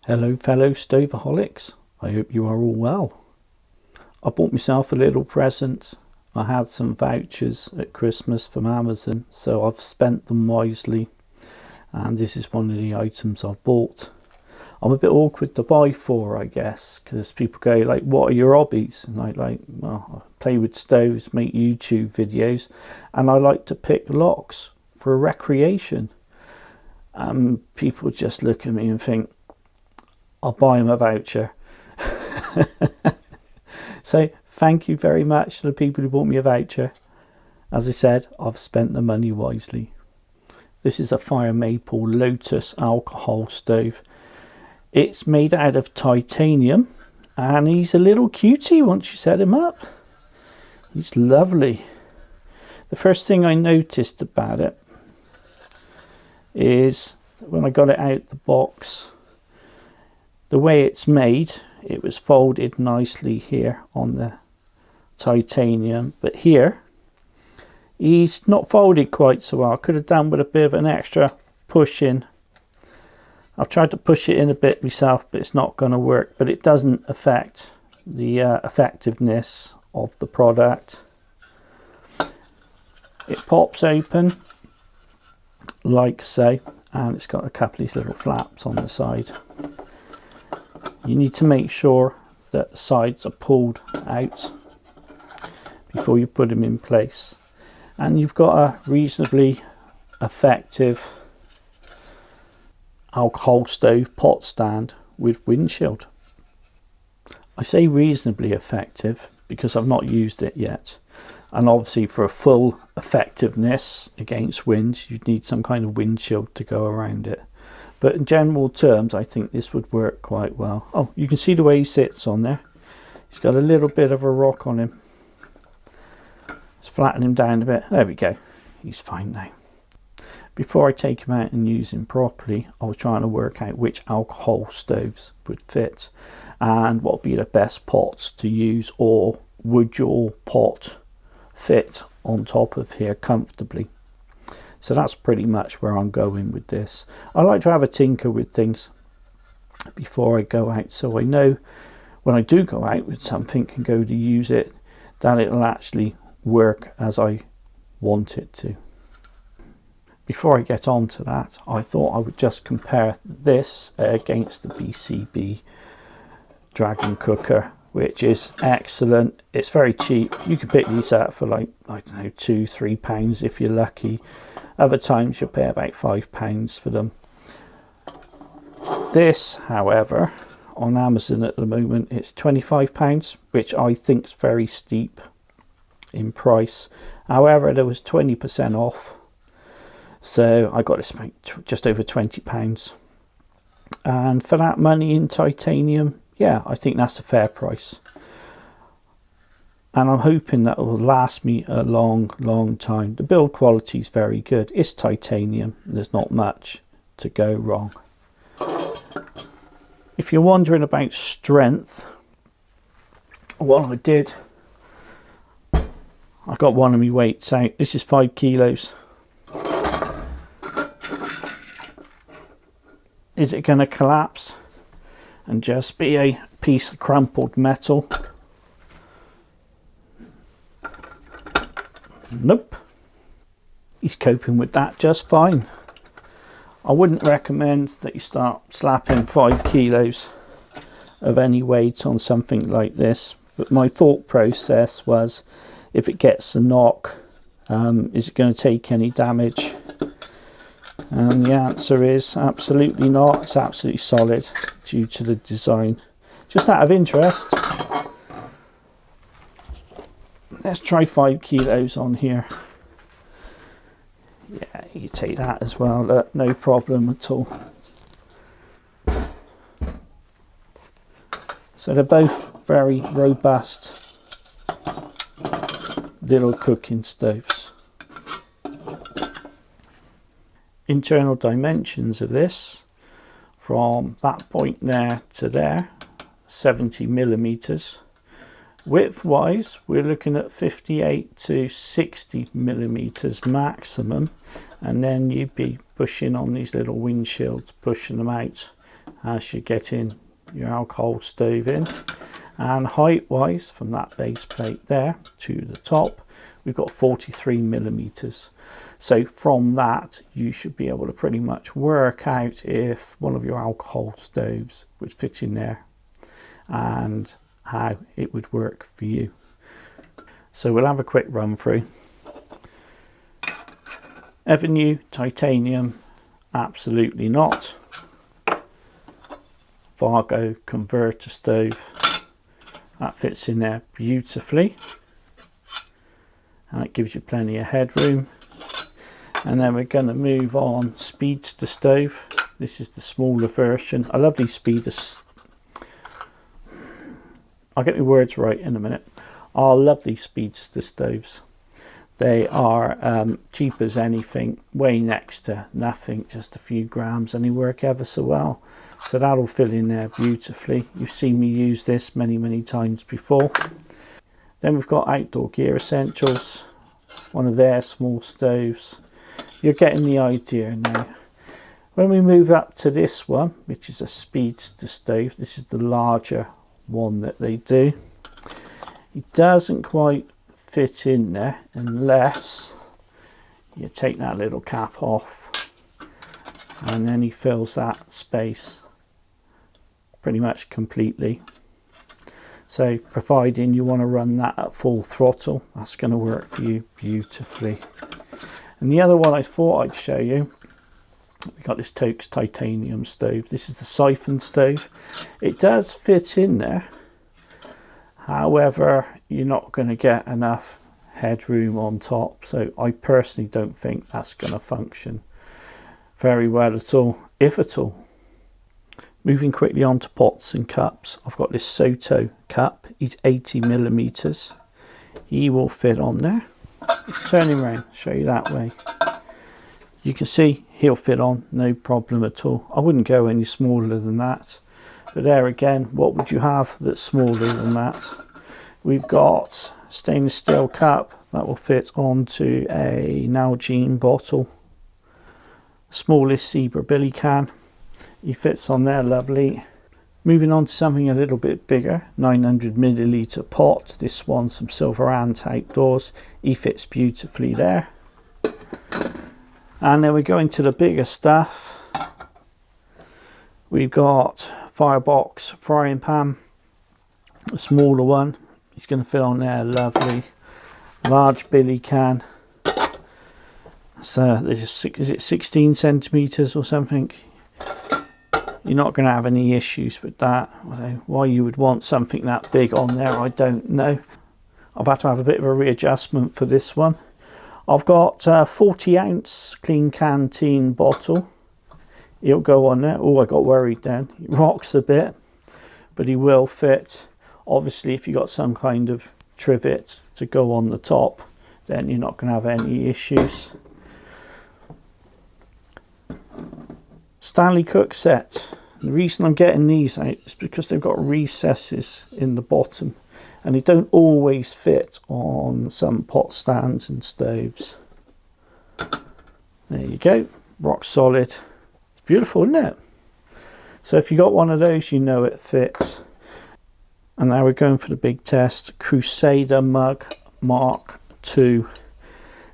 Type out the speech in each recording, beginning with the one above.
Hello fellow stoveaholics, I hope you are all well. I bought myself a little present. I had some vouchers at Christmas from Amazon, so I've spent them wisely, and this is one of the items I've bought. I'm a bit awkward to buy for, I guess, because people go like, what are your hobbies? And I well, I play with stoves, make YouTube videos, and I like to pick locks for recreation. People just look at me and think, I'll buy him a voucher. So thank you very much to the people who bought me a voucher. As I said, I've spent the money wisely. This is a Fire Maple Lotus alcohol stove. It's made out of titanium, and he's a little cutie once you set him up. He's lovely. The first thing I noticed about it is when I got it out the box, the way it's made, it was folded nicely here on the titanium, but here he's not folded quite so well. I could have done with a bit of an extra push in. I've tried to push it in a bit myself, but it's not going to work. But it doesn't affect the effectiveness of the product. It pops open like so, and it's got a couple of these little flaps on the side. You need to make sure that the sides are pulled out before you put them in place. And you've got a reasonably effective alcohol stove pot stand with windshield. I say reasonably effective because I've not used it yet. And obviously for a full effectiveness against wind, you'd need some kind of windshield to go around it. But in general terms, I think this would work quite well. Oh, you can see the way he sits on there. He's got a little bit of a rock on him. Let's flatten him down a bit. There we go. He's fine now. Before I take him out and use him properly, I was trying to work out which alcohol stoves would fit and what would be the best pots to use, or would your pot fit on top of here comfortably. So that's pretty much where I'm going with this. I like to have a tinker with things before I go out, so I know when I do go out with something and go to use it, that it'll actually work as I want it to. Before I get on to that, I thought I would just compare this against the BCB Dragon Cooker, which is excellent. It's very cheap. You can pick these up for like, I don't know, £2-3 if you're lucky. Other times you'll pay about £5 for them. This, however, on Amazon at the moment, it's £25, which I think is very steep in price. However, there was 20% off, so I got this just over £20. And for that money in titanium, yeah, I think that's a fair price. And I'm hoping that it will last me a long time. The build quality is very good. It's titanium. There's not much to go wrong. If you're wondering about strength, what I did, I got one of my weights out. This is 5 kilos. Is it going to collapse and just be a piece of crumpled metal? Nope. He's coping with that just fine. I wouldn't recommend that you start slapping 5 kilos of any weight on something like this, but my thought process was, if it gets a knock, is it going to take any damage? And the answer is absolutely not. It's absolutely solid due to the design. Just out of interest, let's try 5 kilos on here. Yeah, you take that as well. Look, no problem at all. So they're both very robust little cooking stoves. Internal dimensions of this, from that point there to there, 70 millimeters. Width wise, we're looking at 58 to 60 millimeters maximum, and then you'd be pushing on these little windshields, pushing them out as you're getting your alcohol stove in. And height wise, from that base plate there to the top, we've got 43 millimeters. So from that, you should be able to pretty much work out if one of your alcohol stoves would fit in there and how it would work for you. So we'll have a quick run through. Ever new titanium? Absolutely not. Vargo converter stove, that fits in there beautifully, and it gives you plenty of headroom. And then we're going to move on. Speedster stove. This is the smaller version. I love these speeders. I'll get my words right in a minute. I love these speedster stoves. They are cheap as anything, way next to nothing, just a few grams, and they work ever so well. So that'll fill in there beautifully. You've seen me use this many times before. Then we've got Outdoor Gear Essentials, one of their small stoves. You're getting the idea now. When we move up to this one, which is a speedster stove, this is the larger one that they do. It doesn't quite fit in there unless you take that little cap off, and then he fills that space pretty much completely. So providing you want to run that at full throttle, that's going to work for you beautifully. And the other one I thought I'd show you, we got this Toaks titanium stove. This is the siphon stove. It does fit in there, however you're not going to get enough headroom on top, so I personally don't think that's going to function very well at all, if at all. Moving quickly on to pots and cups, I've got this Soto cup. He's 80 millimeters. He will fit on there. Turn him around, show you that way. You can see he'll fit on, no problem at all. I wouldn't go any smaller than that, but there again, what would you have that's smaller than that? We've got stainless steel cup that will fit onto a Nalgene bottle. Smallest zebra billy can, he fits on there lovely. Moving on to something a little bit bigger, 900 milliliter pot. This one's from Silver Ant Outdoors. He fits beautifully there. And then we go into the bigger stuff. We've got Firebox frying pan, a smaller one. He's going to fit on there lovely. Large billy can. So is it 16 centimeters or something? You're not going to have any issues with that. Why you would want something that big on there, I don't know. I've had to have a bit of a readjustment for this one. I've got a 40 ounce clean canteen bottle. He'll go on there. Oh, I got worried then. It rocks a bit, but he will fit. Obviously, if you've got some kind of trivet to go on the top, then you're not going to have any issues. Stanley Cook set. The reason I'm getting these out is because they've got recesses in the bottom, and they don't always fit on some pot stands and stoves. There you go, rock solid. It's beautiful, isn't it? So if you got one of those, you know it fits. And now we're going for the big test. Crusader mug Mark II.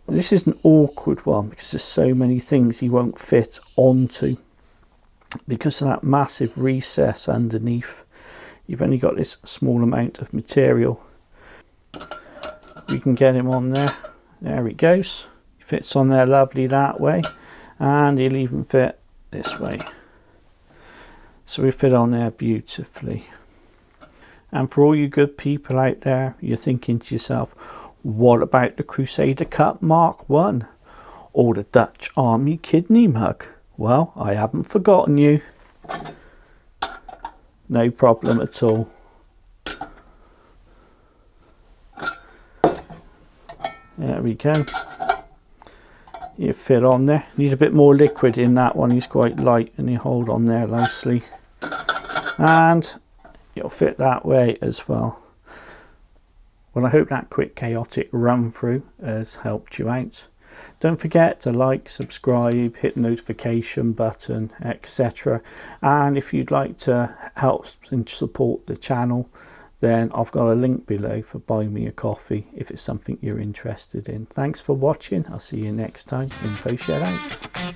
This is an awkward one because there's so many things he won't fit onto because of that massive recess underneath. You've only got this small amount of material. We can get him on there. There he goes. He fits on there lovely that way, and he'll even fit this way. So we fit on there beautifully. And for all you good people out there, you're thinking to yourself, what about the Crusader Cup Mark I or the Dutch Army kidney mug? Well, I haven't forgotten you. No problem at all. There we go. You fit on there. Need a bit more liquid in that one. He's quite light and you hold on there nicely. And it'll fit that way as well. Well, I hope that quick chaotic run through has helped you out. Don't forget to like, subscribe, hit the notification button, etc. And if you'd like to help and support the channel, then I've got a link below for Buy Me a Coffee if it's something you're interested in. Thanks for watching. I'll see you next time. InfoZhed out.